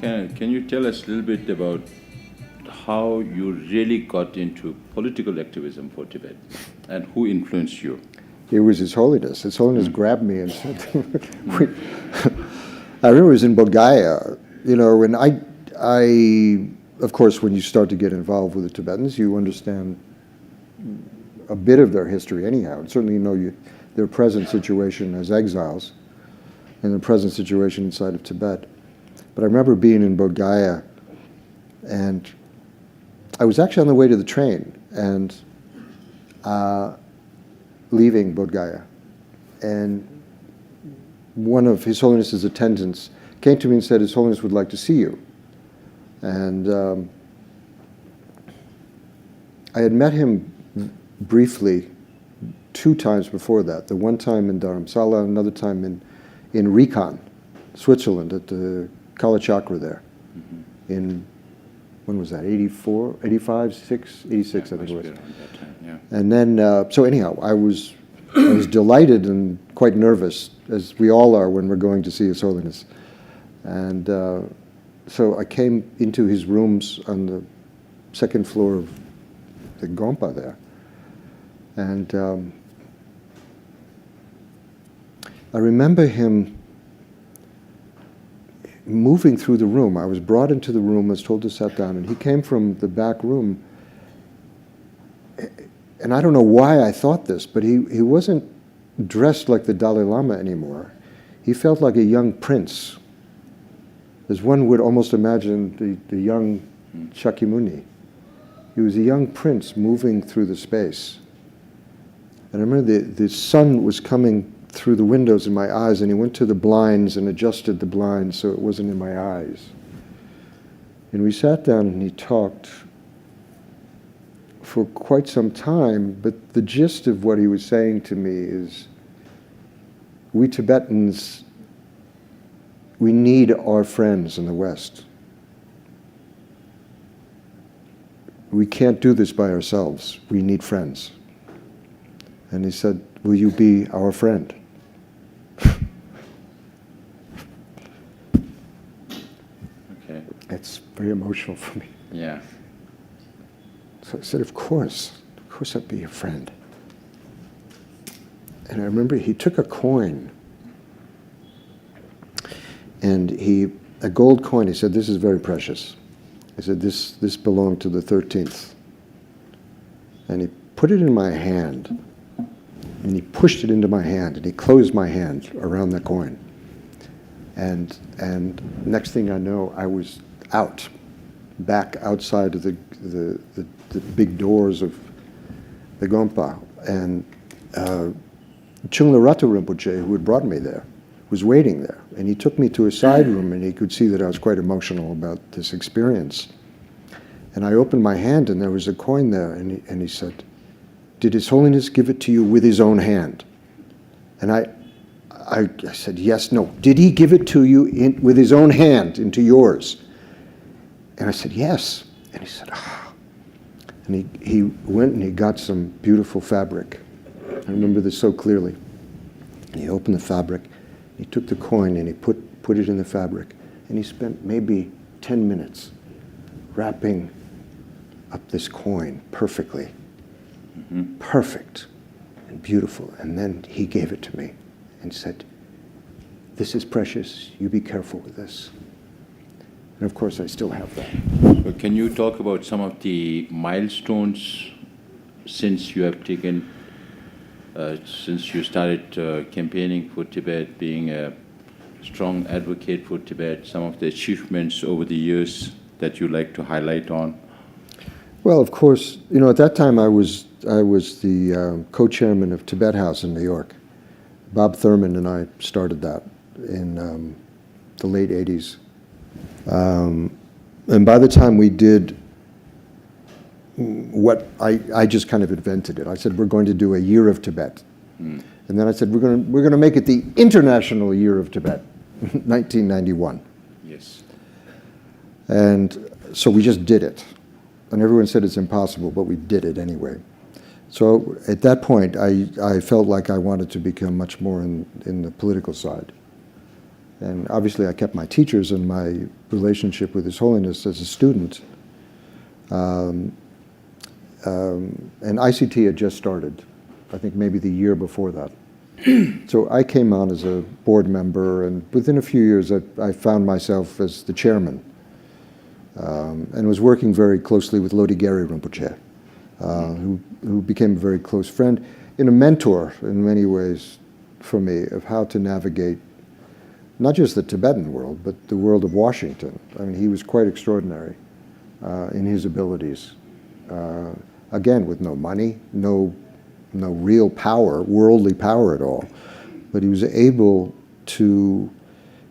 Can you tell us a little bit about how you really got into political activism for Tibet, and who influenced you? It was His Holiness. His Holiness grabbed me and said, I remember it was in Bodh and of course, when you start to get involved with the Tibetans, you understand a bit of their history anyhow, and certainly you know their present situation as exiles and their present situation inside of Tibet. But I remember being in Bodh and I was actually on the way to the train and leaving Bodh and one of His Holiness's attendants came to me and said, His Holiness would like to see you. And I had met him briefly 2 times before that. The one time in Dharamsala, another time in Rikon, Switzerland, at the Kala Chakra there. In, when was that, 84, 85, 86, I think it was. Yeah. And then, so anyhow, I was delighted and quite nervous, as we all are when we're going to see His Holiness. And so I came into his rooms on the 2nd floor of the Gompa there. And I remember him moving through the room. I was brought into the room, was told to sit down, and he came from the back room. And I don't know why I thought this, but he wasn't dressed like the Dalai Lama anymore. He felt like a young prince, as one would almost imagine the young Shakyamuni. He was a young prince moving through the space. And I remember the sun was coming through the windows in my eyes, and he went to the blinds and adjusted the blinds so it wasn't in my eyes. And we sat down and he talked for quite some time, but the gist of what he was saying to me is, we Tibetans, we need our friends in the West. We can't do this by ourselves. We need friends. And he said, will you be our friend? Okay. It's very emotional for me. Yeah. So I said, of course I'd be your friend. And I remember he took a coin, and a gold coin, he said, this is very precious. He said, this belonged to the 13th. And he put it in my hand, and he pushed it into my hand, and he closed my hand around the coin. And next thing I know, I was back outside of the big doors of the Gompa. And Chungla Ratu Rinpoche, who had brought me there, was waiting there. And he took me to a side room, and he could see that I was quite emotional about this experience. And I opened my hand, and there was a coin there, and he said, did His Holiness give it to you with his own hand? And I said, yes, no. Did he give it to you with his own hand into yours? And I said, yes. And he said, ah. And he went and he got some beautiful fabric. I remember this so clearly. And he opened the fabric, he took the coin and he put it in the fabric. And he spent maybe 10 minutes wrapping up this coin perfectly. Mm-hmm. Perfect and beautiful. And then he gave it to me and said, this is precious, you be careful with this. And of course I still have that. So can you talk about some of the milestones since you have taken, since you started campaigning for Tibet, being a strong advocate for Tibet, some of the achievements over the years that you like to highlight on? Well, of course, at that time I was the co-chairman of Tibet House in New York. Bob Thurman and I started that in the late 80s. And by the time we did what I just kind of invented it. I said, we're going to do a year of Tibet. And then I said, we're going to make it the International Year of Tibet, 1991. Yes. And so we just did it. And everyone said it's impossible, but we did it anyway. So at that point, I felt like I wanted to become much more in the political side. And obviously I kept my teachers and my relationship with His Holiness as a student. And ICT had just started, I think maybe the year before that. So I came on as a board member, and within a few years I found myself as the chairman, and was working very closely with Lodi Gere Rinpoche, who became a very close friend and a mentor in many ways for me of how to navigate not just the Tibetan world, but the world of Washington. I mean, he was quite extraordinary in his abilities. Again, with no money, no real power, worldly power at all, but he was able to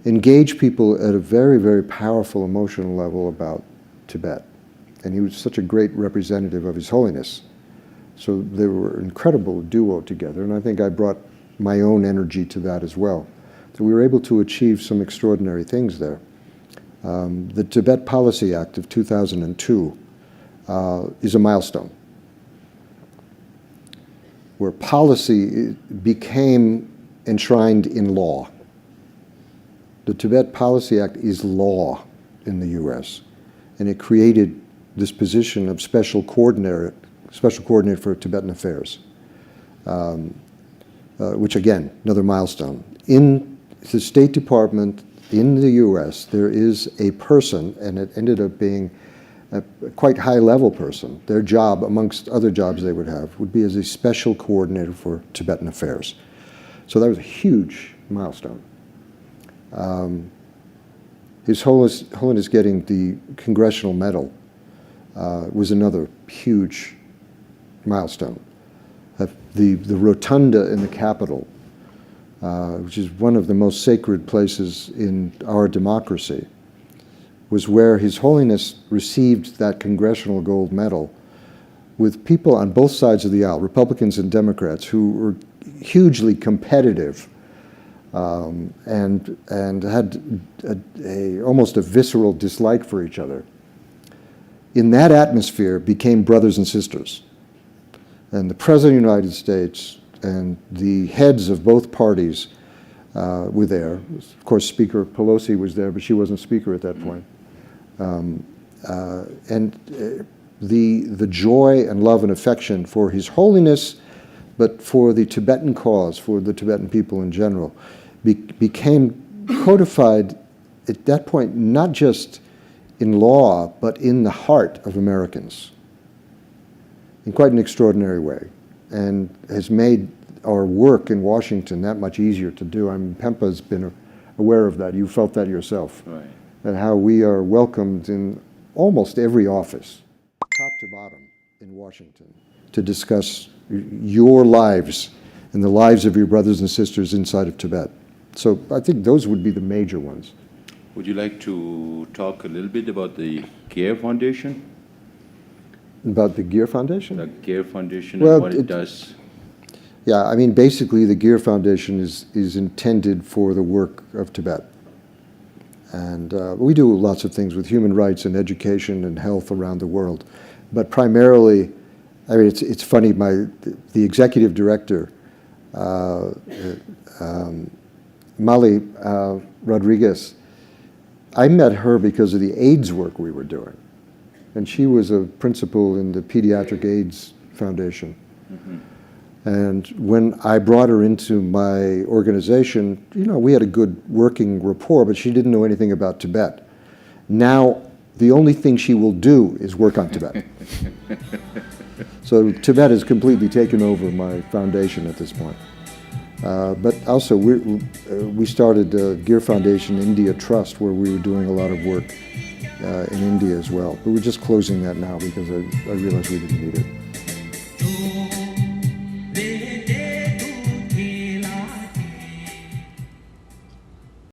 engage people at a very, very powerful emotional level about Tibet. And he was such a great representative of His Holiness. So they were an incredible duo together, and I think I brought my own energy to that as well. So we were able to achieve some extraordinary things there. The Tibet Policy Act of 2002 is a milestone, where policy became enshrined in law. The Tibet Policy Act is law in the US, and it created this position of special coordinator for Tibetan affairs, which again, another milestone. In the State Department in the US, there is a person, and it ended up being a quite high-level person. Their job, amongst other jobs they would have, would be as a special coordinator for Tibetan affairs. So that was a huge milestone. His Holiness getting the Congressional Medal was another huge milestone. The rotunda in the Capitol, which is one of the most sacred places in our democracy, was where His Holiness received that Congressional Gold Medal with people on both sides of the aisle, Republicans and Democrats, who were hugely competitive and had almost a visceral dislike for each other. In that atmosphere became brothers and sisters. And the President of the United States and the heads of both parties were there. Of course, Speaker Pelosi was there, but she wasn't Speaker at that point. The joy and love and affection for His Holiness, but for the Tibetan cause, for the Tibetan people in general, became codified at that point, not just in law, but in the heart of Americans in quite an extraordinary way, and has made our work in Washington that much easier to do. I mean, Pempa's been aware of that. You felt that yourself. Right. And how we are welcomed in almost every office, top to bottom, in Washington, to discuss your lives and the lives of your brothers and sisters inside of Tibet. So I think those would be the major ones. Would you like to talk a little bit about the Gere Foundation? About the Gere Foundation? The Gere Foundation Well, and what it does? Yeah, I mean, basically the Gere Foundation is intended for the work of Tibet. And we do lots of things with human rights and education and health around the world. But primarily, I mean, it's funny, the executive director, Mali Rodriguez, I met her because of the AIDS work we were doing. And she was a principal in the Pediatric AIDS Foundation. Mm-hmm. And when I brought her into my organization, you know, we had a good working rapport, but she didn't know anything about Tibet. Now, the only thing she will do is work on Tibet. So Tibet has completely taken over my foundation at this point. But also, we started the Gere Foundation India Trust, where we were doing a lot of work in India as well. But we're just closing that now because I realized we didn't need it.